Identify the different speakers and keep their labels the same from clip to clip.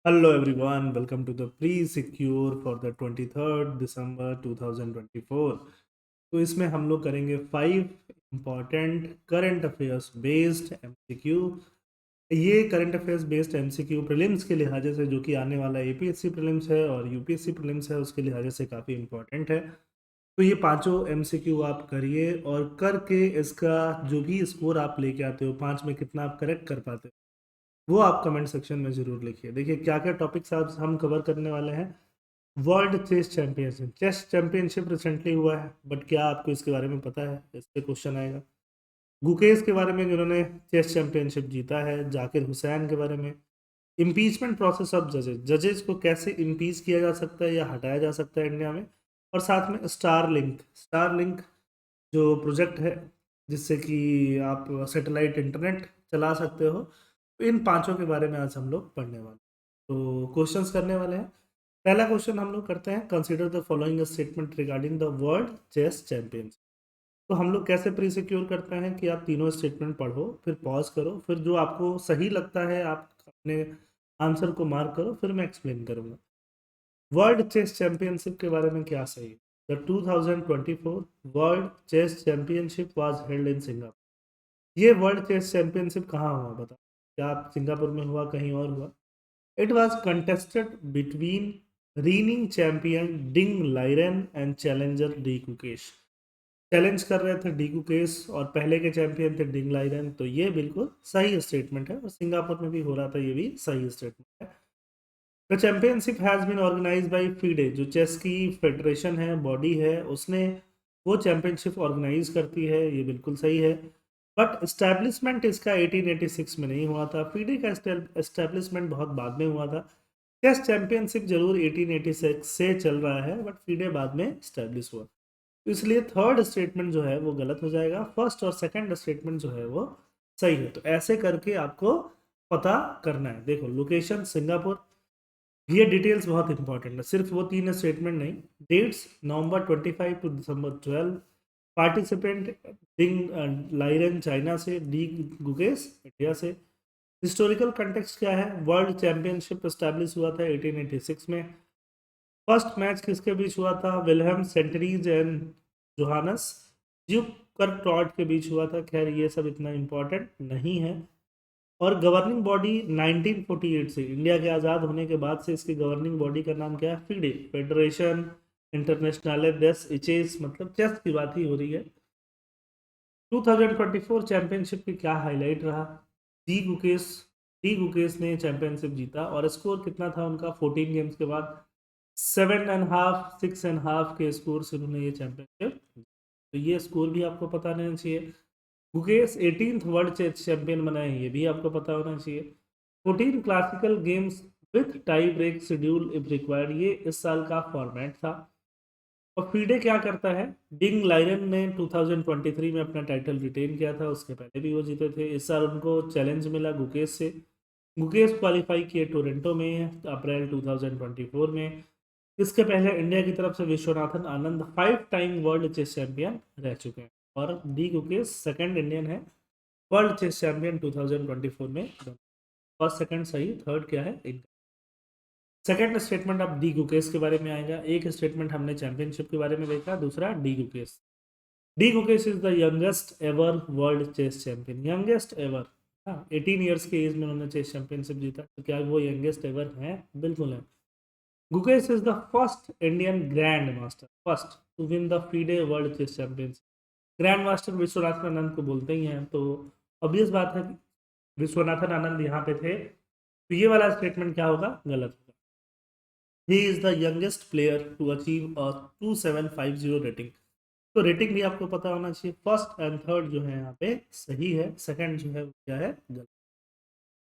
Speaker 1: Hello everyone, welcome to the pre-secure for the 23rd December 2024। तो इसमें हम लोग करेंगे 5 important current affairs based MCQ. ये current affairs based MCQ prelims के लिहाजे से, जो कि आने वाला एपीएससी प्रीलिम्स है और यूपीएससी प्रीलिम्स है, उसके लिहाजे से काफ़ी इम्पॉर्टेंट है। तो ये पांचों एमसीक्यू आप करिए और करके इसका जो भी स्कोर आप लेके आते हो, 5 में कितना आप करेक्ट कर पाते हो, वो आप कमेंट सेक्शन में जरूर लिखिए। देखिए क्या क्या टॉपिक्स आज हम कवर करने वाले हैं। वर्ल्ड चेस चैंपियनशिप रिसेंटली हुआ है, बट क्या आपको इसके बारे में पता है? इस पे क्वेश्चन आएगा। गुकेश के बारे में, जिन्होंने चेस चैंपियनशिप जीता है। जाकिर हुसैन के बारे में। इम्पीचमेंट प्रोसेस ऑफ जजेस, जजेस को कैसे इम्पीच किया जा सकता है या हटाया जा सकता है इंडिया में। और साथ में स्टार लिंक जो प्रोजेक्ट है, जिससे कि आप सैटेलाइट इंटरनेट चला सकते हो। तो इन पांचों के बारे में आज हम लोग पढ़ने वाले हैं। तो क्वेश्चंस करने वाले हैं। पहला क्वेश्चन हम लोग करते हैं, consider the following statement regarding the world chess champions. तो हम लोग कैसे प्री सिक्योर करते हैं कि आप तीनों स्टेटमेंट पढ़ो, फिर पॉज करो, फिर जो आपको सही लगता है आप अपने आंसर को मार्क करो, फिर मैं एक्सप्लेन करूंगा। वर्ल्ड चेस चैंपियनशिप के बारे में क्या सही है? The 2024 world chess championship was held in Singapore. ये वर्ल्ड चेस चैंपियनशिप कहाँ हुआ बता? क्या आप सिंगापुर में हुआ, कहीं और हुआ? It was contested between reigning champion Ding Liren and challenger D Gukesh. Challenge कर रहे थे डी कुकेश और पहले के चैंपियन थे डिंग लाइरेन। तो ये बिल्कुल सही स्टेटमेंट है और सिंगापुर में भी हो रहा था, ये भी सही स्टेटमेंट है। The championship has been organise by FIDE, जो चेस की फेडरेशन है, बॉडी है, उसने वो चैंपियनशिप ऑर्गेनाइज करती है। ये बिल्कुल सही है। बट इस्टेब्लिशमेंट इसका 1886 में नहीं हुआ था। फीडे का इस्टेब्लिशमेंट बहुत बाद में हुआ था। चेस चैंपियनशिप जरूर 1886 से चल रहा है, बट फीडे बाद में इस्टेब्लिश हुआ। तो इसलिए थर्ड स्टेटमेंट जो है वो गलत हो जाएगा। फर्स्ट और सेकंड स्टेटमेंट जो है वो सही है। तो ऐसे करके आपको पता करना है। देखो, लोकेशन सिंगापुर, ये डिटेल्स बहुत इंपॉर्टेंट है, सिर्फ वो तीन स्टेटमेंट नहीं। Dates November 25 to December 12। Participant Ding Liren China से, डी गुकेस इंडिया से। हिस्टोरिकल कंटेक्स्ट क्या है? वर्ल्ड चैंपियनशिप एस्टैब्लिश हुआ था 1886 में। फर्स्ट मैच किसके बीच हुआ था? विल्हेम सेंटरीज एंड जोहानस ड्यूक कर के बीच हुआ था। खैर ये सब इतना इम्पोर्टेंट नहीं है। और गवर्निंग बॉडी 1948 से, इंडिया के आज़ाद होने के बाद से इसकी गवर्निंग बॉडी का नाम क्या है? फीडे, फेडरेशन इंटरनेशनल देस इचेस, मतलब चेस की बात ही हो रही है। 2024 चैंपियनशिप की क्या हाईलाइट रहा? डी गुकेश डी गुकेश ने चैंपियनशिप जीता और स्कोर कितना था उनका 14 गेम्स के बाद? 7.5 6.5 के स्कोर से उन्होंने ये चैंपियनशिप। तो ये स्कोर भी आपको पता रहना चाहिए। Gukesh 18th world chess champion बनाए, ये भी आपको पता होना चाहिए। 14 classical games with tie break schedule if required, ये इस साल का फॉर्मेट था। और फीडे क्या करता है? डिंग लाइरन ने 2023 में अपना टाइटल रिटेन किया था, उसके पहले भी वो जीते थे। इस साल उनको चैलेंज मिला गुकेश से। गुकेश क्वालिफाई किए टोरंटो में अप्रैल 2024 में। इसके पहले इंडिया की तरफ से Viswanathan Anand 5 time world chess champion रह चुके हैं और डी गुकेश सेकंड इंडियन है वर्ल्ड चेस चैंपियन 2024 में। फर्स्ट सेकंड सही, थर्ड क्या है? सेकंड स्टेटमेंट अब डी गुकेश के बारे में आएगा। एक स्टेटमेंट हमने चैंपियनशिप के बारे में देखा, दूसरा D Gukesh. D Gukesh is the youngest ever world chess champion, youngest ever. हाँ, 18 ईयर्स के एज में उन्होंने चेस चैंपियनशिप जीता। तो क्या वो यंगेस्ट एवर हैं? बिल्कुल है। Gukesh is the first Indian grand master, first to win the FIDE world chess championship. Grand master Viswanathan Anand को बोलते ही हैं, तो ऑब्वियस बात है कि विश्वनाथन आनंद यहाँ पे थे। तो ये वाला स्टेटमेंट क्या होगा? गलत होगा। He is the youngest player to achieve a 2750 rating. तो रेटिंग भी आपको पता होना चाहिए। फर्स्ट एंड थर्ड जो है यहाँ पे सही है, सेकंड जो है वो क्या है? गलत।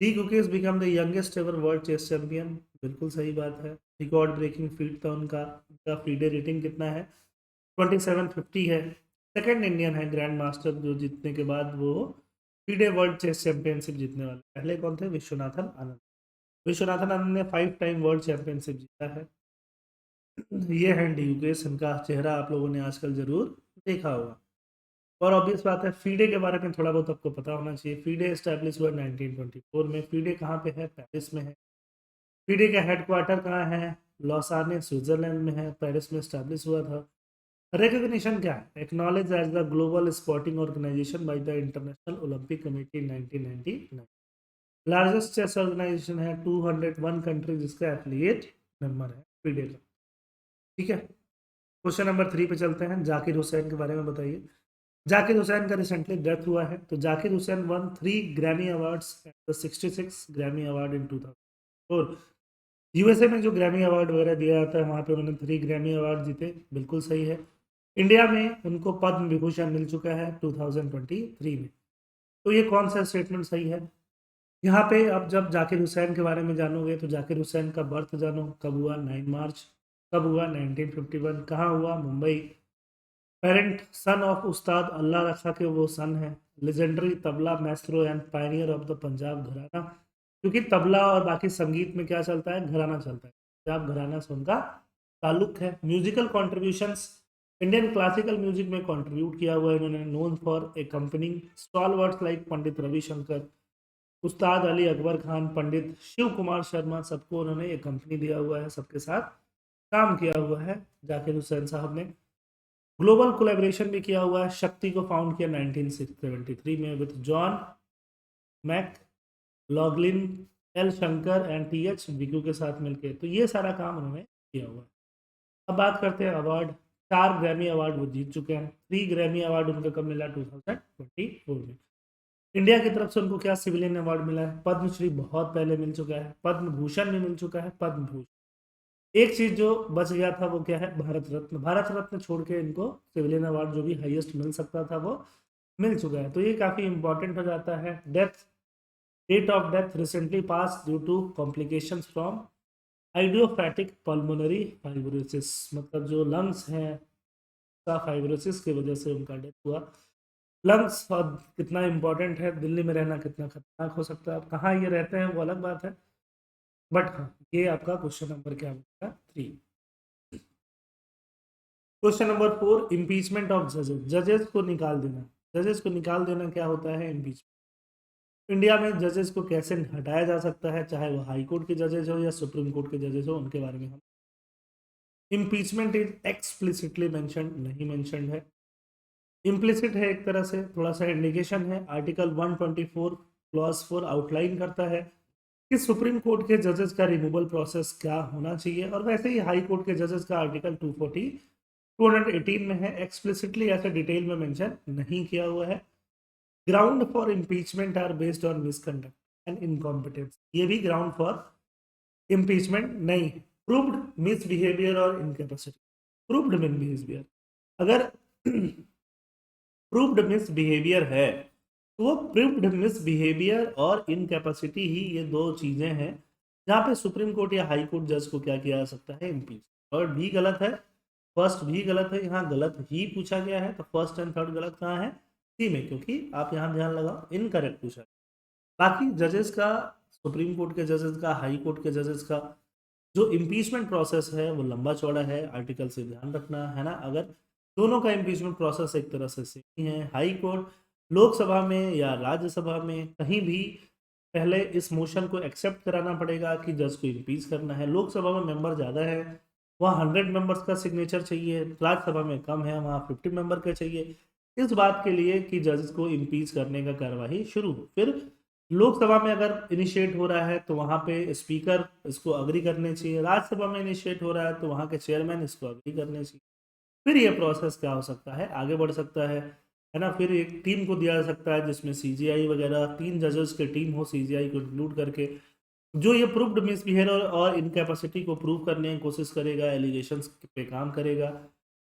Speaker 1: D Gukesh become the youngest ever world chess champion, बिल्कुल सही बात है। रिकॉर्ड ब्रेकिंग फीट था उनका फीडे रेटिंग कितना है? 2750 है। सेकंड इंडियन है ग्रैंड मास्टर जो जीतने के बाद वो फीडे वर्ल्ड चेस चैंपियनशिप जीतने वाले। पहले कौन थे? विश्वनाथन आनंद। विश्वनाथन आनंद ने 5 टाइम वर्ल्ड चैंपियनशिप जीता है। ये है डी युकेश, इनका चेहरा आप लोगों ने आजकल जरूर देखा होगा। और ऑब्वियस बात है, फीडे के बारे में थोड़ा बहुत आपको पता होना चाहिए। फीडे स्टैब्लिश हुआ 1924 में। फीडे कहाँ पे है? पेरिस में है। FIDE का हेडक्वार्टर कहाँ है? लॉसाने स्विट्जरलैंड में है, पेरिस में स्टैब्लिश हुआ था। रिकॉग्निशन क्या है? Acknowledge as the global sporting organisation by the International Olympic Committee 1999। Largest chess organisation है, 201 कंट्री जिसका एफिलिएट मेंबर है FIDE का। ठीक है, क्वेश्चन नंबर 3 पे चलते हैं। जाकिर हुसैन के बारे में बताइए। जाकिर हुसैन का रिसेंटली डेथ हुआ है। तो Zakir Hussain one 3 Grammy awards at the 66 Grammy award in 2004। USA में जो ग्रैमी अवार्ड वगैरह दिया जाता है वहाँ पे उन्होंने 3 ग्रैमी अवार्ड जीते, बिल्कुल सही है। इंडिया में उनको पद्म विभूषण मिल चुका है 2023 में। तो ये कौन सा स्टेटमेंट सही है? यहाँ पे अब जब जाकिर हुसैन के बारे में जानोगे तो जाकिर हुसैन का बर्थ जानो, कब हुआ? 9 मार्च। कब हुआ? 1951। कहाँ हुआ? मुंबई। पेरेंट सन ऑफ उस्ताद अल्लाह रखा के वो सन है। Legendary tabla Maestro and Pioneer of the Punjab घराना, क्योंकि तबला और बाकी संगीत में क्या चलता है? घराना चलता है। पंजाब घराना से उनका ताल्लुक है। Musical contributions, Indian classical music में कंट्रीब्यूट किया हुआ है इन्होंने। Known for a company stalwarts like Pandit Ravi Shankar, Ustad Ali Akbar Khan, पंडित शिव कुमार शर्मा, सबको उन्होंने एक कंपनी दिया हुआ है, सबके साथ काम किया हुआ है जाकिर हुसैन साहब ने। ग्लोबल कोलैबोरेशन भी किया हुआ है। शक्ति को फाउंड किया 1973 में with John McLaughlin, L Shankar and TH Vikku के साथ मिलके। तो ये सारा काम उन्होंने किया हुआ है। अब बात करते हैं अवार्ड। 4 ग्रैमी अवार्ड वो जीत चुके हैं। 3 ग्रैमी अवार्ड उनको कब मिला? 2024 में। इंडिया की तरफ से उनको क्या सिविलियन अवार्ड मिला है? पद्मश्री बहुत पहले मिल चुका है, पद्म भूषण भी मिल चुका है, पद्म भूषण। एक चीज जो बच गया था वो क्या है? भारत रत्न। भारत रत्न छोड़ के इनको सिविलियन अवार्ड जो भी हाईएस्ट मिल सकता था वो मिल चुका है। तो ये काफी इंपॉर्टेंट हो जाता है। Death, date of death recently pass due to complications from idiopathic pulmonary fibrosis, मतलब जो लंग्स हैं का फाइब्रोसिस की वजह से उनका डेथ हुआ। लंग्स और कितना इंपॉर्टेंट है, दिल्ली में रहना कितना खतरनाक हो सकता है, अब कहाँ ये रहते हैं वो अलग बात है। बट हाँ, ये आपका क्वेश्चन नंबर क्या होगा? 3। क्वेश्चन नंबर 4, इम्पीचमेंट ऑफ जजेस। जजेस को निकाल देना। जजेस को निकाल देना क्या होता है? इम्पीचमेंट। इंडिया में जजेस को कैसे हटाया जा सकता है, चाहे वो हाई कोर्ट के जजेस हो या सुप्रीम कोर्ट के जजेस हो, उनके बारे में हम। इम्पीचमेंट इज एक्सप्लिसिटली मेंशन, नहीं मेंशनड है। इम्प्लिसिट है, एक तरह से थोड़ा सा इंडिकेशन है। आर्टिकल 124 क्लॉज 4 आउटलाइन करता है कि सुप्रीम कोर्ट के जजेस का रिमूवल प्रोसेस क्या होना चाहिए, और वैसे ही हाई कोर्ट के जजेस का आर्टिकल 218 में है। एक्सप्लिसिटली ऐसे डिटेल में मेंशन नहीं किया हुआ है। Ground for impeachment are based on misconduct and incompetence, ये भी ग्राउंड फॉर इम्पीचमेंट नहीं। प्रूव्ड मिसबिहेवियर और इनकैपेसिटी। प्रूव्ड मिसबिहेवियर, अगर प्रूव्ड मिसबिहेवियर है तो वो प्रूव्ड मिसबिहेवियर और इनकैपेसिटी ही, ये दो चीजें हैं जहाँ पे सुप्रीम कोर्ट या हाई कोर्ट जज को क्या किया जा सकता है? इम्पीच। थर्ड भी गलत है, फर्स्ट भी गलत है, यहाँ गलत ही पूछा गया है। तो फर्स्ट एंड थर्ड गलत कहाँ है? सी में, क्योंकि आप यहाँ ध्यान लगाओ इनकरेक्ट पूछा है। बाकी जजेस का, सुप्रीम कोर्ट के जजेस का, हाई कोर्ट के जजेस का जो इम्पीचमेंट प्रोसेस है वो लंबा चौड़ा है, आर्टिकल से ध्यान रखना है ना। अगर दोनों का इम्पीचमेंट प्रोसेस एक तरह से सेम है, हाई कोर्ट लोकसभा में या राज्यसभा में कहीं भी पहले इस मोशन को एक्सेप्ट कराना पड़ेगा कि जज को इम्पीच करना है। लोकसभा में मेंबर ज़्यादा है, वहाँ 100 मेंबर्स का सिग्नेचर चाहिए। राज्यसभा में कम है, वहाँ 50 मेंबर का चाहिए इस बात के लिए कि जज को इम्पीच करने का कार्यवाही शुरू हो। फिर लोकसभा में अगर इनिशिएट हो रहा है तो वहाँ पे स्पीकर इसको अग्री करने चाहिए। राज्यसभा में इनिशिएट हो रहा है तो वहाँ के चेयरमैन इसको अग्री करने चाहिए। फिर ये प्रोसेस क्या हो सकता है? आगे बढ़ सकता है ना। फिर एक टीम को दिया जा सकता है जिसमें CGI वगैरह 3 जजेस की टीम हो, CGI को इंक्लूड करके, जो ये प्रूव्ड मिसबिहेवियर और इनकैपेसिटी को प्रूव करने की कोशिश करेगा, एलिगेशंस पे काम करेगा,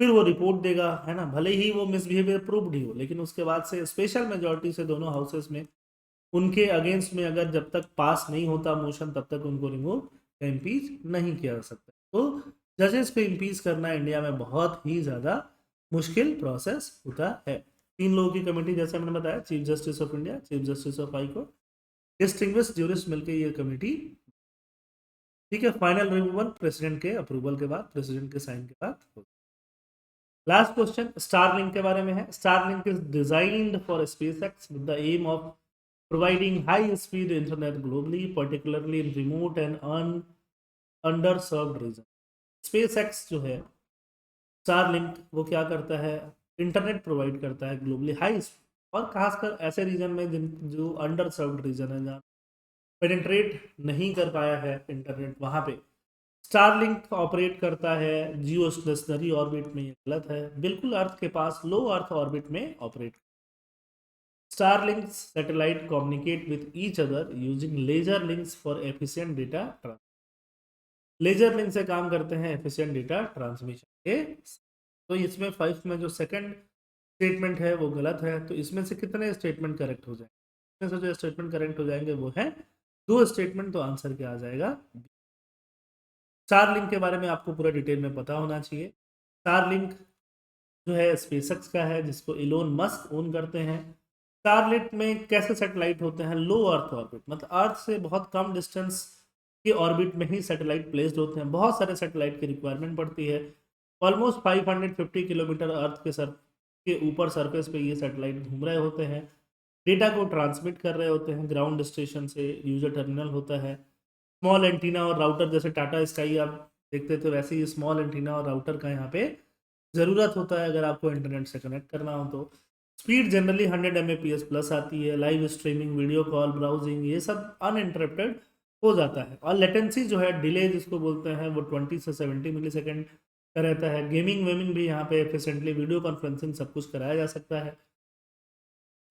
Speaker 1: फिर वो रिपोर्ट देगा, है ना। भले ही वो मिसबिहेवियर प्रूव्ड ही हो, लेकिन उसके बाद से स्पेशल मेजोरिटी से दोनों हाउसेस में उनके अगेंस्ट में अगर जब तक पास नहीं होता मोशन तब तक उनको रिमूव या इम्पीच नहीं किया जा सकता। तो जजेस को इम्पीच करना इंडिया में बहुत ही ज़्यादा मुश्किल प्रोसेस होता है। 3 लोगों की कमेटी, जैसे मैंने बताया, chief justice of India, chief justice of high court, distinguished jurist मिलकर ये कमेटी। ठीक है, फाइनल रिमूवल प्रेसिडेंट के अप्रूवल के बाद, प्रेसिडेंट के साइन के बाद। लास्ट क्वेश्चन स्टारलिंक के बारे में है। Starlink is designed for SpaceX with the aim of providing high speed internet globally, particularly in remote and under served region. SpaceX जो है स्टारलिंक वो क्या करता है, इंटरनेट प्रोवाइड करता है ग्लोबली हाई, और खासकर ऐसे रीजन में जिन जो अंडर सर्व्ड रीजन है, जहाँ पेनिट्रेट नहीं कर पाया है इंटरनेट, वहाँ पे स्टारलिंक ऑपरेट करता है जियो स्टेशनरी ऑर्बिट में। ये गलत है, बिल्कुल अर्थ के पास लो अर्थ ऑर्बिट में operate. Starlink's satellite communicate with each other using laser links for efficient data transfer. Laser link से काम करते हैं एफिशिएंट डेटा ट्रांसमिशन के। तो इसमें फर्स्ट में जो सेकंड स्टेटमेंट है वो गलत है, तो इसमें से कितने स्टेटमेंट करेक्ट हो जाएंगे? इसमें से जो स्टेटमेंट करेक्ट हो जाएंगे वो है 2 स्टेटमेंट, तो आंसर क्या आ जाएगा? स्टारलिंक के बारे में आपको पूरा डिटेल में पता होना चाहिए। स्टारलिंक जो है स्पेसएक्स का है, जिसको इलोन मस्क ओन करते हैं। स्टारलिंक में कैसे सैटेलाइट होते हैं? लो अर्थ ऑर्बिट, मतलब अर्थ से बहुत कम डिस्टेंस के ऑर्बिट में ही सैटेलाइट प्लेस्ड होते हैं। बहुत सारे सैटेलाइट की रिक्वायरमेंट पड़ती है। ऑलमोस्ट 550 किलोमीटर अर्थ के ऊपर सरफेस पे ये सैटेलाइट घूम रहे होते हैं, डेटा को ट्रांसमिट कर रहे होते हैं ग्राउंड स्टेशन से। यूजर टर्मिनल होता है, स्मॉल एंटीना और राउटर, जैसे टाटा स्काई आप देखते थे वैसे ही स्मॉल एंटीना और राउटर का यहाँ पे ज़रूरत होता है अगर आपको इंटरनेट से कनेक्ट करना हो तो। स्पीड जनरली 100 Mbps प्लस आती है। Live streaming, video call, browsing, ये सब अनइंटरप्टेड हो जाता है। और लेटेंसी जो है, डिले जिसको बोलते हैं, वो 20 से 70 मिली सेकेंड का रहता है। गेमिंग वेमिंग भी यहाँ पे एफिशिएंटली, वीडियो कॉन्फ्रेंसिंग सब कुछ कराया जा सकता है।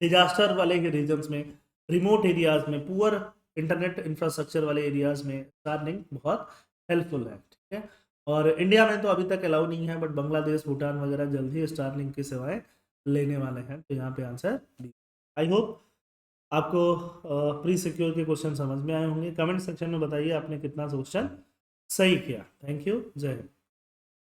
Speaker 1: डिजास्टर वाले के रीजन्स में, रिमोट एरियाज में, पुअर इंटरनेट इंफ्रास्ट्रक्चर वाले एरियाज में स्टारलिंक बहुत हेल्पफुल है। ठीक है, और इंडिया में तो अभी तक अलाउ नहीं है, बट बांग्लादेश, भूटान वगैरह जल्द ही स्टारलिंक की सेवाएं लेने वाले हैं। तो यहाँ पे आंसर डी। आई होप आपको प्री सिक्योर के क्वेश्चन समझ में आए होंगे। कमेंट सेक्शन में बताइए आपने कितना क्वेश्चन सही किया। थैंक यू, जय हिंद।